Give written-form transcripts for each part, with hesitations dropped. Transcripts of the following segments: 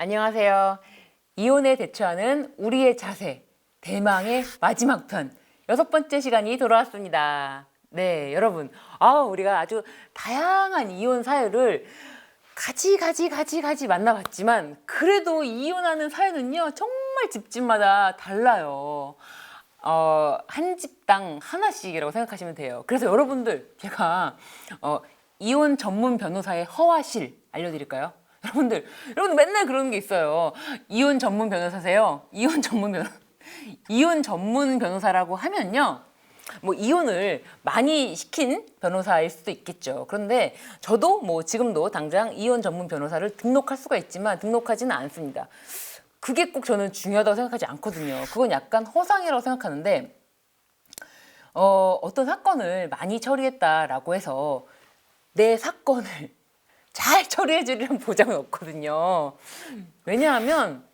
안녕하세요. 이혼에 대처하는 우리의 자세, 대망의 마지막 편, 6번째 시간이 돌아왔습니다. 네, 여러분. 우리가 아주 다양한 이혼 사유를 가지 만나봤지만, 그래도 이혼하는 사유는요, 정말 집집마다 달라요. 한 집당 하나씩이라고 생각하시면 돼요. 그래서 여러분들, 제가, 이혼 전문 변호사의 허와실 알려드릴까요? 여러분들 맨날 그러는 게 있어요. 이혼 전문 변호사세요? 이혼 전문 변호사라고 하면요. 뭐 이혼을 많이 시킨 변호사일 수도 있겠죠. 그런데 저도 뭐 지금도 당장 이혼 전문 변호사를 등록할 수가 있지만 등록하지는 않습니다. 그게 꼭 저는 중요하다고 생각하지 않거든요. 그건 약간 허상이라고 생각하는데 어떤 사건을 많이 처리했다라고 해서 내 사건을 잘 처리해 주리란 보장은 없거든요. 왜냐하면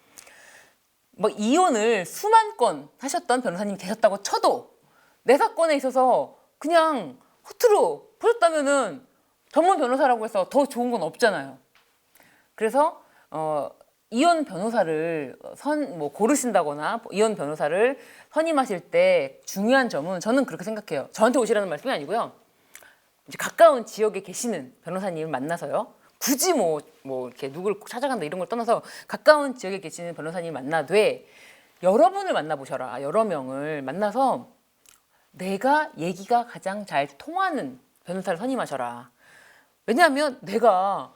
뭐 이혼을 수만 건 하셨던 변호사님이 계셨다고 쳐도 내 사건에 있어서 그냥 허투루 보셨다면은 전문 변호사라고 해서 더 좋은 건 없잖아요. 그래서 이혼 변호사를 고르신다거나 이혼 변호사를 선임하실 때 중요한 점은 저는 그렇게 생각해요. 저한테 오시라는 말씀이 아니고요. 이제 가까운 지역에 계시는 변호사님을 만나서요. 굳이 이렇게 누구를 꼭 찾아간다 이런 걸 떠나서 가까운 지역에 계시는 변호사님을 만나되 여러분을 만나보셔라. 여러 명을 만나서 내가 얘기가 가장 잘 통하는 변호사를 선임하셔라. 왜냐하면 내가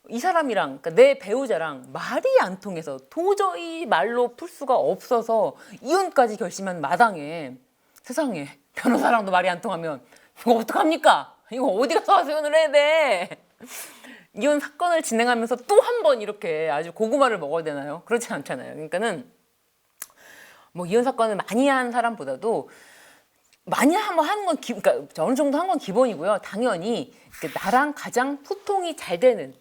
이 사람이랑, 그러니까 내 배우자랑 말이 안 통해서 도저히 말로 풀 수가 없어서 이혼까지 결심한 마당에 세상에 변호사랑도 말이 안 통하면 이거 어떡합니까? 이거 어디 가서 이혼을 해야 돼? 이혼 사건을 진행하면서 또 한 번 이렇게 아주 고구마를 먹어야 되나요? 그렇지 않잖아요. 그러니까는 뭐 이혼 사건을 많이 한 사람보다도 많이 한번 하는 건 그러니까 어느 정도 한 건 기본이고요. 당연히 나랑 가장 소통이 잘 되는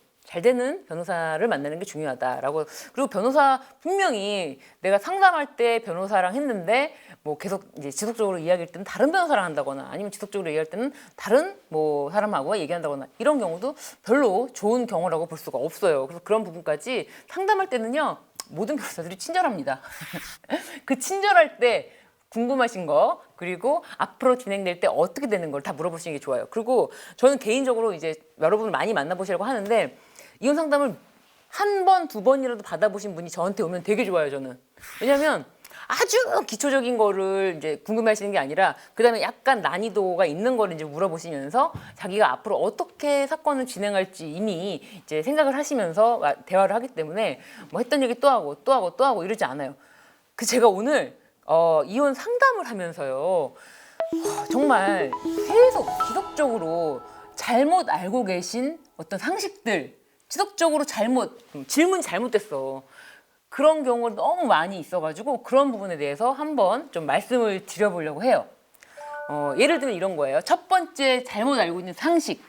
변호사를 만나는 게 중요하다라고. 그리고 변호사 분명히 내가 상담할 때 변호사랑 했는데 뭐 계속 이제 지속적으로 이야기할 때는 다른 변호사랑 한다거나 아니면 지속적으로 얘기할 때는 다른 뭐 사람하고 얘기한다거나 이런 경우도 별로 좋은 경우라고 볼 수가 없어요. 그래서 그런 부분까지 상담할 때는요, 모든 변호사들이 친절합니다. 그 친절할 때 궁금하신 거, 그리고 앞으로 진행될 때 어떻게 되는 걸 다 물어보시는 게 좋아요. 그리고 저는 개인적으로 이제 여러분을 많이 만나보시라고 하는데 이혼 상담을 한 번, 두 번이라도 받아보신 분이 저한테 오면 되게 좋아요, 저는. 왜냐면 아주 기초적인 거를 이제 궁금해 하시는 게 아니라 그다음에 약간 난이도가 있는 거를 이제 물어보시면서 자기가 앞으로 어떻게 사건을 진행할지 이미 이제 생각을 하시면서 대화를 하기 때문에 뭐 했던 얘기 또 하고 이러지 않아요. 그 제가 오늘 이혼 상담을 하면서요, 정말 계속 지속적으로 잘못 알고 계신 어떤 상식들, 지속적으로 질문 잘못됐어. 그런 경우가 너무 많이 있어가지고 그런 부분에 대해서 한번 좀 말씀을 드려보려고 해요. 예를 들면 이런 거예요. 첫 번째 잘못 알고 있는 상식.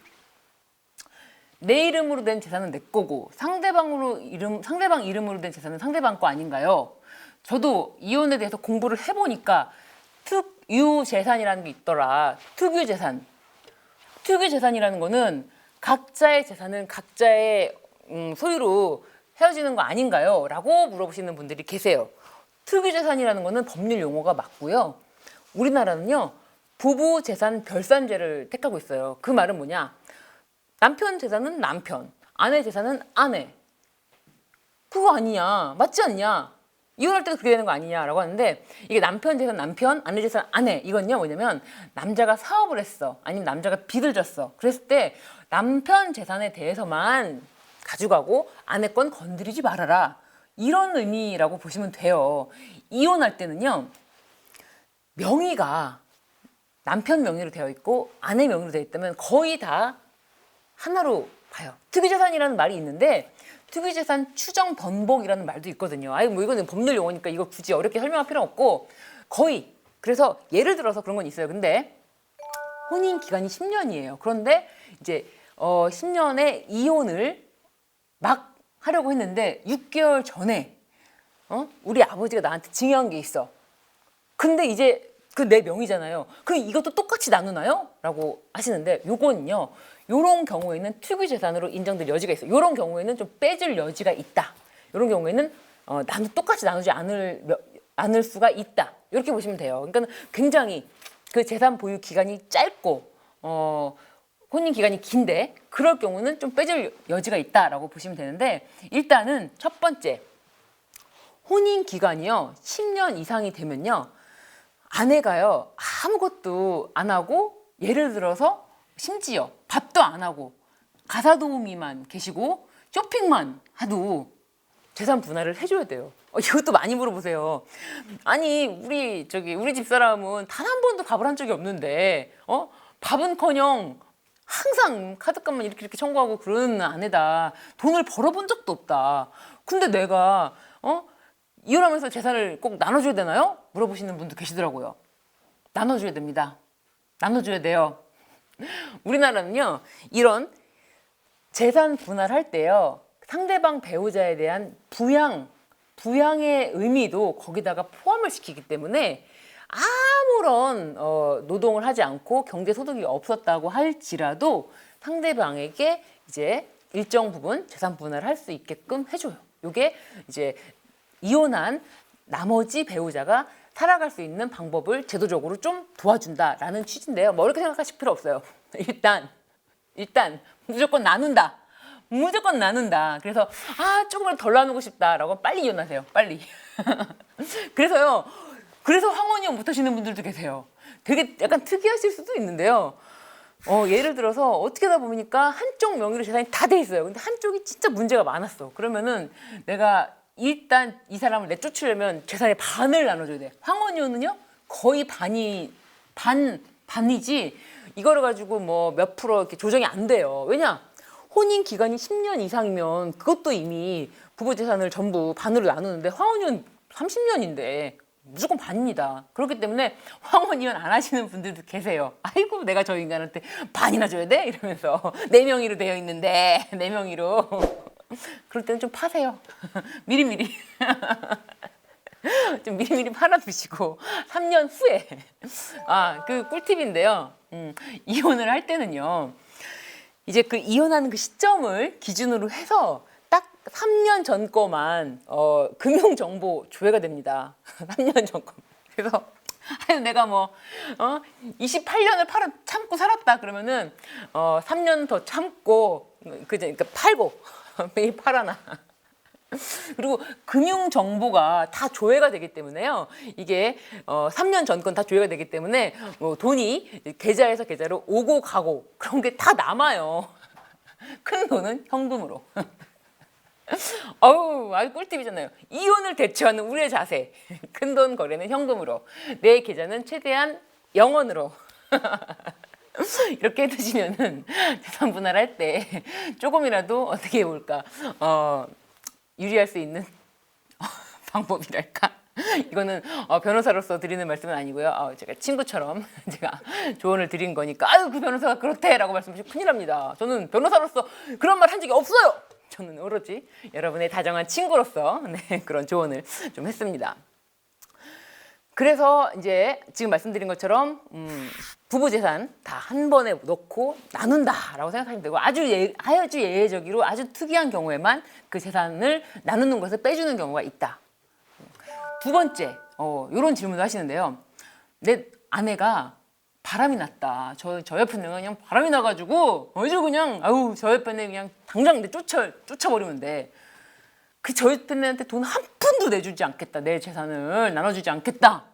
내 이름으로 된 재산은 내 거고 상대방 이름으로 된 재산은 상대방 거 아닌가요? 저도 이혼에 대해서 공부를 해보니까 특유재산이라는 게 있더라. 특유재산. 특유재산이라는 거는 각자의 재산은 각자의 소유로 헤어지는 거 아닌가요? 라고 물어보시는 분들이 계세요. 특유재산이라는 거는 법률 용어가 맞고요. 우리나라는요, 부부재산 별산제를 택하고 있어요. 그 말은 뭐냐? 남편 재산은 남편, 아내 재산은 아내. 그거 아니냐? 맞지 않냐? 이혼할 때도 그렇게 되는 거 아니냐라고 하는데, 이게 남편 재산 남편, 아내 재산 아내. 이건요, 뭐냐면 남자가 사업을 했어, 아니면 남자가 빚을 졌어. 그랬을 때 남편 재산에 대해서만 가져가고 아내 건 건드리지 말아라, 이런 의미라고 보시면 돼요. 이혼할 때는요, 명의가 남편 명의로 되어 있고 아내 명의로 되어 있다면 거의 다 하나로 봐요. 특유재산이라는 말이 있는데 특유재산 추정 번복이라는 말도 있거든요. 뭐 이거는 법률 용어니까 이거 굳이 어렵게 설명할 필요 없고, 거의. 그래서 예를 들어서 그런 건 있어요. 근데 혼인 기간이 10년이에요. 그런데 이제 10년에 이혼을 막 하려고 했는데 6개월 전에 우리 아버지가 나한테 증여한 게 있어. 근데 이제 그 내 명의잖아요. 그럼 이것도 똑같이 나누나요? 라고 하시는데, 요거는요, 요런 경우에는 특유재산으로 인정될 여지가 있어요. 요런 경우에는 좀 빼줄 여지가 있다. 이런 경우에는 똑같이 나누지 않을 수가 있다. 이렇게 보시면 돼요. 그러니까 굉장히 그 재산 보유 기간이 짧고 혼인 기간이 긴데 그럴 경우는 좀 빼줄 여지가 있다라고 보시면 되는데 일단은 첫 번째 혼인 기간이요 10년 이상이 되면요 아내가요 아무것도 안 하고 예를 들어서 심지어 밥도 안 하고 가사 도우미만 계시고 쇼핑만 하도 재산 분할을 해줘야 돼요. 이것도 많이 물어보세요. 아니 우리 집 사람은 단 한 번도 밥을 한 적이 없는데 밥은커녕 항상 카드값만 이렇게 청구하고 그러는 아내다. 돈을 벌어본 적도 없다. 근데 내가 이혼하면서 재산을 꼭 나눠줘야 되나요? 물어보시는 분도 계시더라고요. 나눠줘야 됩니다. 나눠줘야 돼요. 우리나라는요 이런 재산 분할할 때요 상대방 배우자에 대한 부양의 의미도 거기다가 포함을 시키기 때문에 아무런 노동을 하지 않고 경제 소득이 없었다고 할지라도 상대방에게 이제 일정 부분 재산 분할을 할 수 있게끔 해줘요. 이게 이제 이혼한 나머지 배우자가 살아갈 수 있는 방법을 제도적으로 좀 도와준다라는 취지인데요. 뭐 어렵게 생각하실 필요 없어요. 일단 무조건 나눈다. 무조건 나눈다. 그래서 조금만 덜 나누고 싶다라고 빨리 이혼하세요. 빨리. 그래서 황혼이혼 못 하시는 분들도 계세요. 되게 약간 특이하실 수도 있는데요. 예를 들어서 어떻게 하다 보니까 한쪽 명의로 재산이 다 돼 있어요. 근데 한쪽이 진짜 문제가 많았어. 그러면은 내가 일단 이 사람을 내쫓으려면 재산의 반을 나눠줘야 돼. 황혼이혼은요 거의 반이지 이거를 가지고 뭐 몇 프로 이렇게 조정이 안 돼요. 왜냐? 혼인 기간이 10년 이상이면 그것도 이미 부부 재산을 전부 반으로 나누는데 황혼이혼 30년인데 무조건 반입니다. 그렇기 때문에 황혼이혼 안 하시는 분들도 계세요. 아이고 내가 저 인간한테 반이나 줘야 돼? 이러면서 내 명의로 되어 있는데 내 명의로 그럴 때는 좀 파세요. 미리미리 좀 미리미리 팔아두시고 3년 후에 그 꿀팁인데요. 이혼을 할 때는요. 이제 그 이혼하는 그 시점을 기준으로 해서 딱 3년 전 거만 금융 정보 조회가 됩니다. 3년 전 거. 그래서 내가 28년을 참고 살았다 그러면은 3년 더 참고 그러니까 팔고 매일 팔아놔. 그리고 금융 정보가 다 조회가 되기 때문에요. 이게 3년 전 건 다 조회가 되기 때문에 돈이 계좌에서 계좌로 오고 가고 그런 게 다 남아요. 큰 돈은 현금으로. 아주 꿀팁이잖아요. 이혼을 대처하는 우리의 자세. 큰 돈 거래는 현금으로. 내 계좌는 최대한 영원으로. 이렇게 해두시면은 재산 분할할 때 조금이라도 어떻게 해볼까 유리할 수 있는 방법이랄까. 이거는 변호사로서 드리는 말씀은 아니고요. 제가 친구처럼 제가 조언을 드린 거니까 그 변호사가 그렇대라고 말씀하시면 큰일 납니다. 저는 변호사로서 그런 말 한 적이 없어요. 저는 오로지 여러분의 다정한 친구로서 그런 조언을 좀 했습니다. 그래서 이제 지금 말씀드린 것처럼 부부 재산 다 한 번에 넣고 나눈다라고 생각하시면 되고 아주 예외적으로 아주 특이한 경우에만 그 재산을 나누는 것을 빼주는 경우가 있다. 두 번째, 이런 질문을 하시는데요. 내 아내가 바람이 났다. 저 옆에는 그냥 바람이 나가지고 아주 그냥 저 옆에는 그냥 당장 쫓아버리면 돼. 그 저 옆에한테 돈 한 푼도 내주지 않겠다. 내 재산을 나눠주지 않겠다.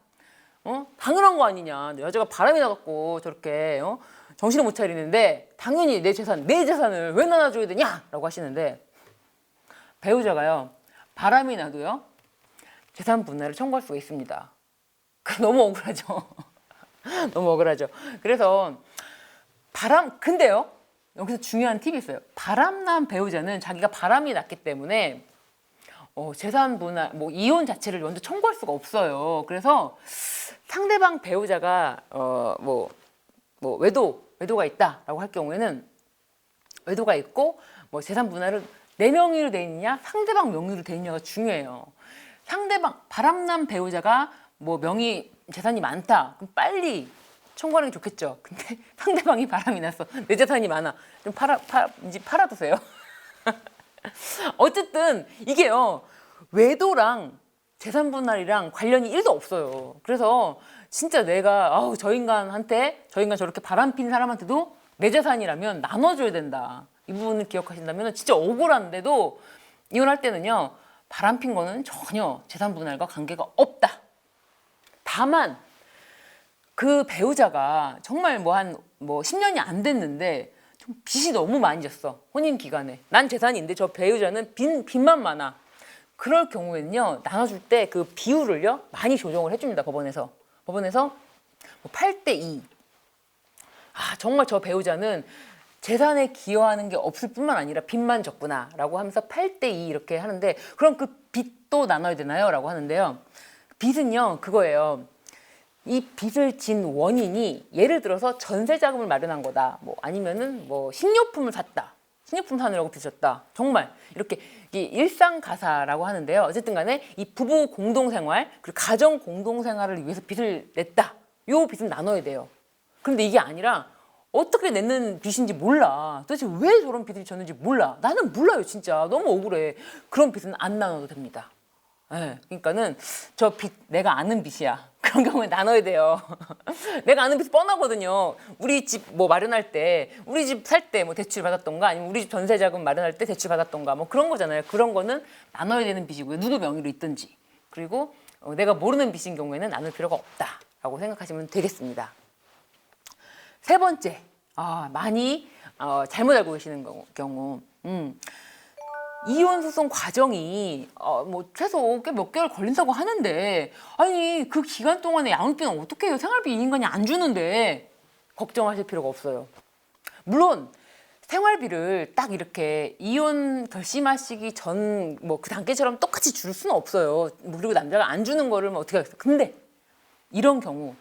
당연한 거 아니냐. 여자가 바람이 나갖고 저렇게 정신을 못 차리는데 당연히 내 재산을 왜 나눠줘야 되냐라고 하시는데 배우자가요 바람이 나도요 재산 분할을 청구할 수가 있습니다. 너무 억울하죠. 너무 억울하죠. 그래서 근데요 여기서 중요한 팁이 있어요. 바람난 배우자는 자기가 바람이 났기 때문에 재산 분할, 이혼 자체를 먼저 청구할 수가 없어요. 그래서 상대방 배우자가 외도가 있다라고 할 경우에는 외도가 있고 재산 분할을 내 명의로 돼 있느냐 상대방 명의로 돼 있느냐가 중요해요. 상대방 바람난 배우자가 명의 재산이 많다 그럼 빨리 청구하는 게 좋겠죠. 근데 상대방이 바람이 났어 내 재산이 많아 좀 이제 팔아두세요. 어쨌든 이게요, 외도랑 재산 분할이랑 관련이 1도 없어요. 그래서 진짜 내가 저 인간한테, 저 인간 저렇게 바람핀 사람한테도 내 재산이라면 나눠줘야 된다. 이 부분을 기억하신다면 진짜 억울한데도 이혼할 때는요, 바람핀 거는 전혀 재산 분할과 관계가 없다. 다만 그 배우자가 정말 한 10년이 안 됐는데 좀 빚이 너무 많이 졌어. 혼인 기간에. 난 재산이 있는데 저 배우자는 빚만 많아. 그럴 경우에는요, 나눠줄 때 그 비율을요 많이 조정을 해줍니다. 법원에서 8대2. 정말 저 배우자는 재산에 기여하는 게 없을 뿐만 아니라 빚만 졌구나 라고 하면서 8대2 이렇게 하는데, 그럼 그 빚도 나눠야 되나요? 라고 하는데요, 빚은요 그거예요. 이 빚을 진 원인이 예를 들어서 전세 자금을 마련한 거다, 아니면은 식료품을 샀다, 식료품 사느라고 빚졌다, 정말 이렇게 일상 가사라고 하는데요. 어쨌든 간에 이 부부 공동생활 그리고 가정 공동생활을 위해서 빚을 냈다, 요 빚은 나눠야 돼요. 그런데 이게 아니라 어떻게 냈는 빚인지 몰라. 도대체 왜 저런 빚을 졌는지 몰라. 나는 몰라요, 진짜. 너무 억울해. 그런 빚은 안 나눠도 됩니다. 네, 그러니까는 저 빚 내가 아는 빚이야. 그런 경우에 나눠야 돼요. 내가 아는 빚 뻔하거든요. 우리 집 마련할 때, 우리 집 살 때 대출 받았던가, 아니면 우리 집 전세 자금 마련할 때 대출 받았던가, 그런 거잖아요. 그런 거는 나눠야 되는 빚이고요. 누구 명의로 있든지. 그리고 내가 모르는 빚인 경우에는 나눌 필요가 없다라고 생각하시면 되겠습니다. 세 번째, 많이 잘못 알고 계시는 경우, 이혼 소송 과정이 최소 몇 개월 걸린다고 하는데, 아니 그 기간 동안에 양육비는 어떻게 해요? 생활비 이 인간이 안 주는데 걱정하실 필요가 없어요. 물론 생활비를 딱 이렇게 이혼 결심하시기 전 그 단계처럼 똑같이 줄 수는 없어요. 그리고 남자가 안 주는 거를 어떻게 하겠어요? 근데 이런 경우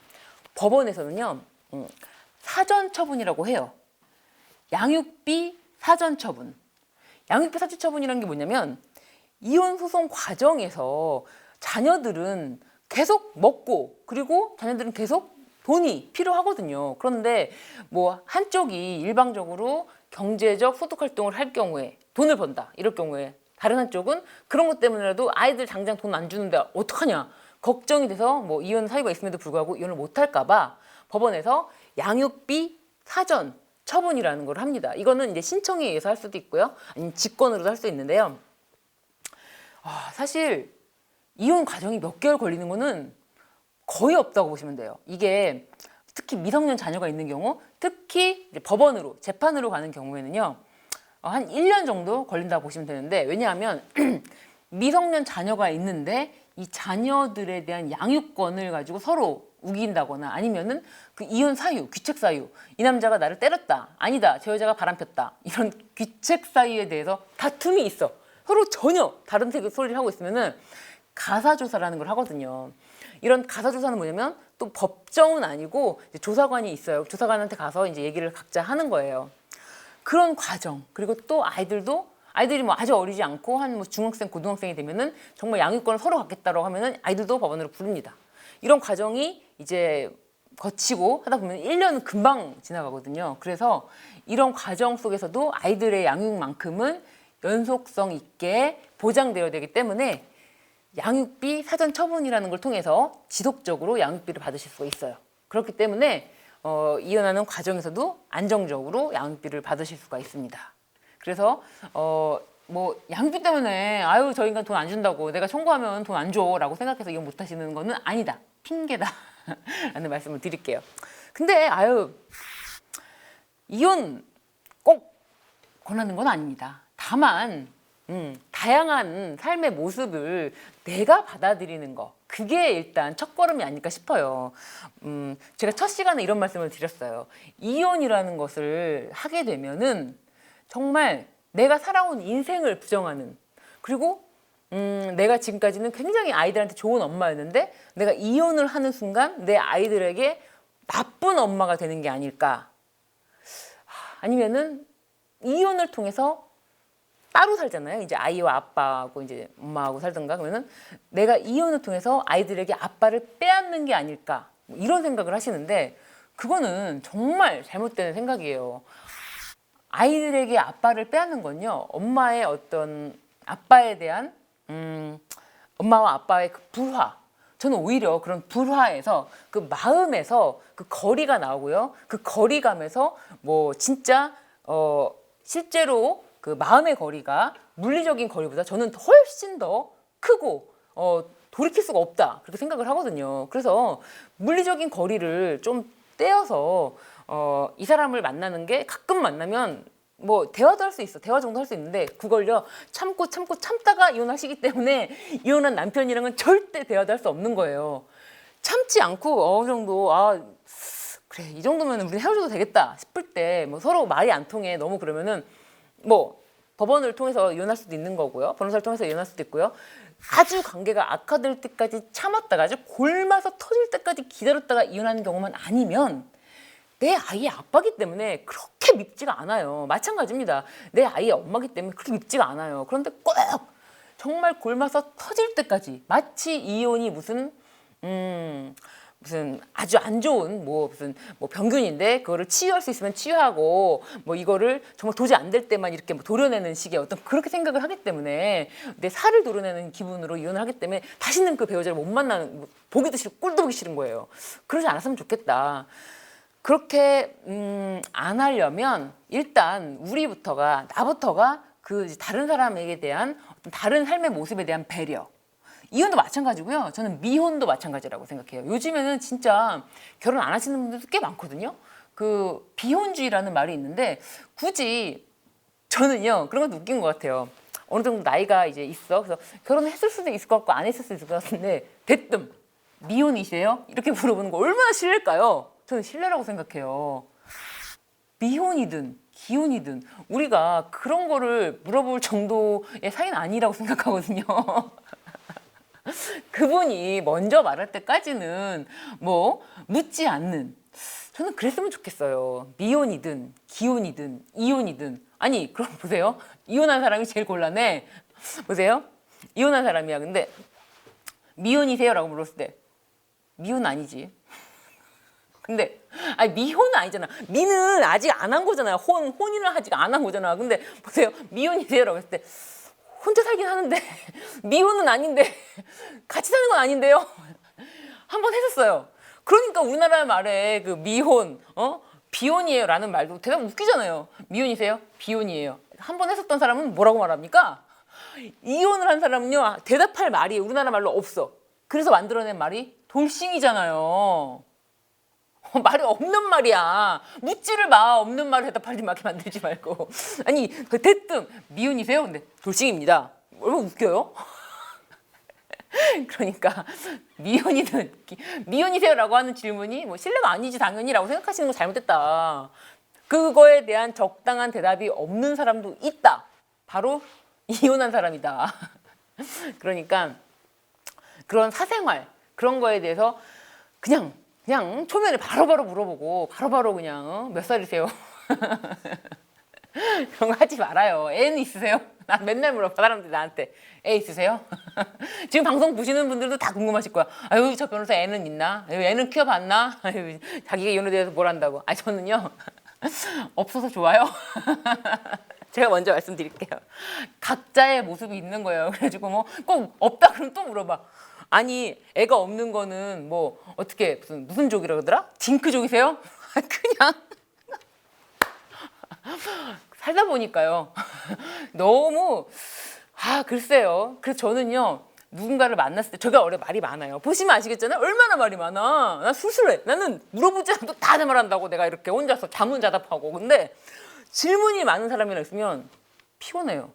법원에서는요, 사전 처분이라고 해요. 양육비 사전 처분. 양육비 사전 처분이라는 게 뭐냐면, 이혼 소송 과정에서 자녀들은 계속 먹고, 그리고 자녀들은 계속 돈이 필요하거든요. 그런데 한쪽이 일방적으로 경제적 소득 활동을 할 경우에 돈을 번다, 이럴 경우에 다른 한쪽은 그런 것 때문에라도 아이들 당장 돈 안 주는데 어떡하냐 걱정이 돼서 이혼 사유가 있음에도 불구하고 이혼을 못 할까 봐 법원에서 양육비 사전 처분이라는 걸 합니다. 이거는 이제 신청에 의해서 할 수도 있고요, 아니면 직권으로도 할 수 있는데요. 사실 이혼 과정이 몇 개월 걸리는 거는 거의 없다고 보시면 돼요. 이게 특히 미성년 자녀가 있는 경우, 특히 이제 법원으로 재판으로 가는 경우에는요, 한 1년 정도 걸린다고 보시면 되는데, 왜냐하면 미성년 자녀가 있는데 이 자녀들에 대한 양육권을 가지고 서로 우긴다거나, 아니면은 그 이혼 사유, 귀책 사유, 이 남자가 나를 때렸다, 아니다, 저 여자가 바람폈다, 이런 귀책 사유에 대해서 다툼이 있어. 서로 전혀 다른 소리를 하고 있으면은 가사조사라는 걸 하거든요. 이런 가사조사는 뭐냐면 또 법정은 아니고 이제 조사관이 있어요. 조사관한테 가서 이제 얘기를 각자 하는 거예요. 그런 과정, 그리고 또 아이들이 아주 어리지 않고 한 중학생, 고등학생이 되면은 정말 양육권을 서로 갖겠다고 하면은 아이들도 법원으로 부릅니다. 이런 과정이 이제 거치고 하다 보면 1년은 금방 지나가거든요. 그래서 이런 과정 속에서도 아이들의 양육만큼은 연속성 있게 보장되어야 되기 때문에 양육비 사전 처분이라는 걸 통해서 지속적으로 양육비를 받으실 수가 있어요. 그렇기 때문에 이혼하는 과정에서도 안정적으로 양육비를 받으실 수가 있습니다. 그래서 양육비 때문에 저 인간 돈 안 준다고, 내가 청구하면 돈 안 줘라고 생각해서 이혼 못 하시는 거는 아니다, 핑계다 라는 말씀을 드릴게요. 근데 이혼 꼭 권하는 건 아닙니다. 다만 다양한 삶의 모습을 내가 받아들이는 거, 그게 일단 첫걸음이 아닐까 싶어요. 제가 첫 시간에 이런 말씀을 드렸어요. 이혼이라는 것을 하게 되면은 정말 내가 살아온 인생을 부정하는, 그리고 내가 지금까지는 굉장히 아이들한테 좋은 엄마였는데 내가 이혼을 하는 순간 내 아이들에게 나쁜 엄마가 되는 게 아닐까. 아니면은 이혼을 통해서 따로 살잖아요. 이제 아이와 아빠하고 이제 엄마하고 살던가, 그러면은 내가 이혼을 통해서 아이들에게 아빠를 빼앗는 게 아닐까, 이런 생각을 하시는데 그거는 정말 잘못된 생각이에요. 아이들에게 아빠를 빼앗는 건요, 엄마의 어떤 아빠에 대한 엄마와 아빠의 그 불화. 저는 오히려 그런 불화에서 그 마음에서 그 거리가 나오고요. 그 거리감에서 뭐 진짜 실제로 그 마음의 거리가 물리적인 거리보다 저는 훨씬 더 크고 돌이킬 수가 없다 그렇게 생각을 하거든요. 그래서 물리적인 거리를 좀 떼어서 이 사람을 만나는 게 가끔 만나면 뭐 대화도 할 수 있어. 대화 정도 할 수 있는데 그걸요 참다가 이혼하시기 때문에 이혼한 남편이랑은 절대 대화도 할 수 없는 거예요. 참지 않고 어느 정도 그래 이 정도면 우리 헤어져도 되겠다 싶을 때 뭐 서로 말이 안 통해 너무 그러면은 뭐 법원을 통해서 이혼할 수도 있는 거고요. 변호사를 통해서 이혼할 수도 있고요. 아주 관계가 악화될 때까지 참았다가 아주 골마서 터질 때까지 기다렸다가 이혼하는 경우만 아니면 내 아이의 아빠기 때문에 그렇게 밉지가 않아요. 마찬가지입니다. 내 아이의 엄마기 때문에 그렇게 밉지가 않아요. 그런데 꼭 정말 골마서 터질 때까지 마치 이혼이 무슨 아주 안 좋은 무슨 병균인데 그거를 치유할 수 있으면 치유하고 뭐 이거를 정말 도저히 안 될 때만 이렇게 뭐 도려내는 식의 어떤 그렇게 생각을 하기 때문에 내 살을 도려내는 기분으로 이혼을 하기 때문에 다시는 그 배우자를 못 만나는 보기도 싫고 꼴도 보기 싫은 거예요. 그러지 않았으면 좋겠다. 그렇게 안 하려면 일단 나부터가 그 다른 사람에게 대한 어떤 다른 삶의 모습에 대한 배려. 이혼도 마찬가지고요. 저는 미혼도 마찬가지라고 생각해요. 요즘에는 진짜 결혼 안 하시는 분들도 꽤 많거든요. 그 비혼주의라는 말이 있는데 굳이 저는요 그런 것도 웃긴 것 같아요. 어느 정도 나이가 이제 있어. 그래서 결혼했을 수도 있을 것 같고 안 했을 수도 있을 것 같은데 대뜸 미혼이세요? 이렇게 물어보는 거 얼마나 실례일까요? 저는 실례라고 생각해요. 미혼이든 기혼이든 우리가 그런 거를 물어볼 정도의 사이는 아니라고 생각하거든요. 그분이 먼저 말할 때까지는 뭐 묻지 않는 저는 그랬으면 좋겠어요. 미혼이든 기혼이든 이혼이든 아니 그럼 보세요. 이혼한 사람이 제일 곤란해. 보세요. 이혼한 사람이야. 근데 미혼이세요? 라고 물었을 때 미혼 아니지. 근데 아니 미혼은 아니잖아. 미는 아직 안 한 거잖아요. 혼인을 아직 안 한 거잖아. 근데 보세요. 미혼이세요라고 했을 때 혼자 살긴 하는데 미혼은 아닌데 같이 사는 건 아닌데요. 한번 했었어요. 그러니까 우리나라 말에 그 미혼, 비혼이에요라는 말도 대단히 웃기잖아요. 미혼이세요? 비혼이에요. 한번 했었던 사람은 뭐라고 말합니까? 이혼을 한 사람은요 대답할 말이 우리나라 말로 없어. 그래서 만들어낸 말이 돌싱이잖아요. 말이 없는 말이야. 묻지를 마. 없는 말을 대답하지 말게 만들지 말고. 아니 대뜸 미혼이세요? 근데 돌싱입니다. 얼마나 웃겨요? 그러니까 미혼이세요라고 하는 질문이 뭐 실례가 아니지 당연히라고 생각하시는 거 잘못됐다. 그거에 대한 적당한 대답이 없는 사람도 있다. 바로 이혼한 사람이다. 그러니까 그런 사생활 그런 거에 대해서 그냥 초면에 바로바로 물어보고 바로바로 그냥 몇 살이세요? 그런 거 하지 말아요. 애는 있으세요? 나 맨날 물어봐 사람들이 나한테 애 있으세요? 지금 방송 보시는 분들도 다 궁금하실 거야. 아유 저 변호사 애는 있나? 아유, 애는 키워봤나? 아유, 자기가 이혼에 대해서 뭘 안다고. 저는요 없어서 좋아요. 제가 먼저 말씀드릴게요. 각자의 모습이 있는 거예요. 그래가지고 뭐 꼭 없다 그러면 또 물어봐. 아니 애가 없는 거는 뭐 어떻게 무슨 족이라 그러더라? 징크족이세요? 그냥 살다 보니까요. 너무 글쎄요. 그래서 저는요 누군가를 만났을 때 제가 원래 말이 많아요. 보시면 아시겠잖아요. 얼마나 말이 많아. 나 수술해. 나는 물어보지 않아도 다 내 말한다고 내가 이렇게 혼자서 자문자답하고. 근데 질문이 많은 사람이랑 있으면 피곤해요.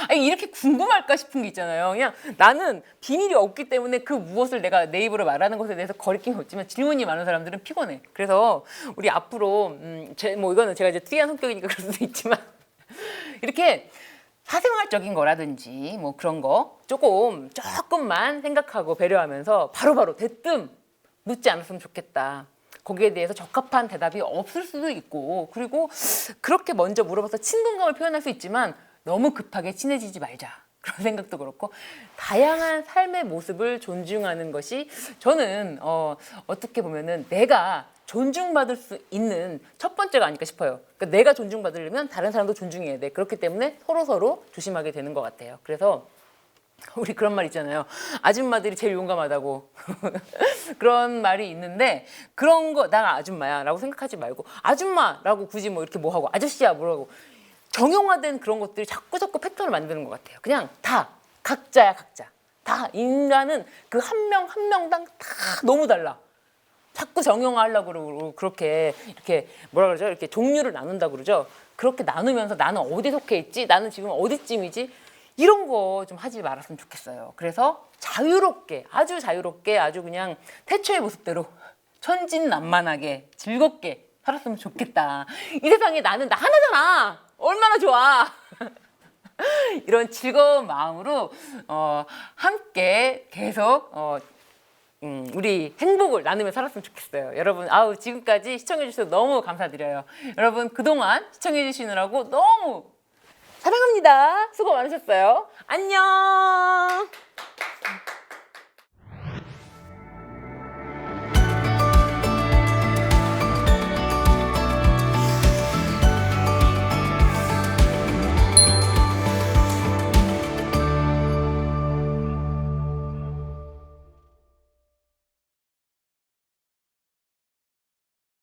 아니, 이렇게 궁금할까 싶은 게 있잖아요. 그냥 나는 비밀이 없기 때문에 그 무엇을 내가 내 입으로 말하는 것에 대해서 거리낌이 없지만 질문이 많은 사람들은 피곤해. 그래서 우리 앞으로 뭐 이거는 제가 이제 특이한 성격이니까 그럴 수도 있지만 이렇게 사생활적인 거라든지 뭐 그런 거 조금만 생각하고 배려하면서 바로바로 대뜸 묻지 않았으면 좋겠다. 거기에 대해서 적합한 대답이 없을 수도 있고 그리고 그렇게 먼저 물어봐서 친근감을 표현할 수 있지만 너무 급하게 친해지지 말자. 그런 생각도 그렇고 다양한 삶의 모습을 존중하는 것이 저는 어떻게 보면은 내가 존중받을 수 있는 첫 번째가 아닐까 싶어요. 그러니까 내가 존중받으려면 다른 사람도 존중해야 돼. 그렇기 때문에 서로 조심하게 되는 것 같아요. 그래서 우리 그런 말 있잖아요. 아줌마들이 제일 용감하다고. 그런 말이 있는데 그런 거 나 아줌마야 라고 생각하지 말고 아줌마라고 굳이 뭐 이렇게 뭐 하고 아저씨야 뭐라고 정형화된 그런 것들이 자꾸 패턴을 만드는 것 같아요. 그냥 다 각자야 각자. 다 인간은 그 한 명 한 명당 다 너무 달라. 자꾸 정형화하려고 그러고 그렇게 이렇게 뭐라 그러죠? 이렇게 종류를 나눈다 그러죠. 그렇게 나누면서 나는 어디 속해 있지? 나는 지금 어디쯤이지? 이런 거 좀 하지 말았으면 좋겠어요. 그래서 자유롭게 아주 그냥 태초의 모습대로 천진난만하게 즐겁게 살았으면 좋겠다. 이 세상에 나는 나 하나잖아. 얼마나 좋아. 이런 즐거운 마음으로 함께 계속 우리 행복을 나누며 살았으면 좋겠어요. 여러분, 지금까지 시청해주셔서 너무 감사드려요. 여러분, 그동안 시청해주시느라고 너무 사랑합니다. 수고 많으셨어요. 안녕.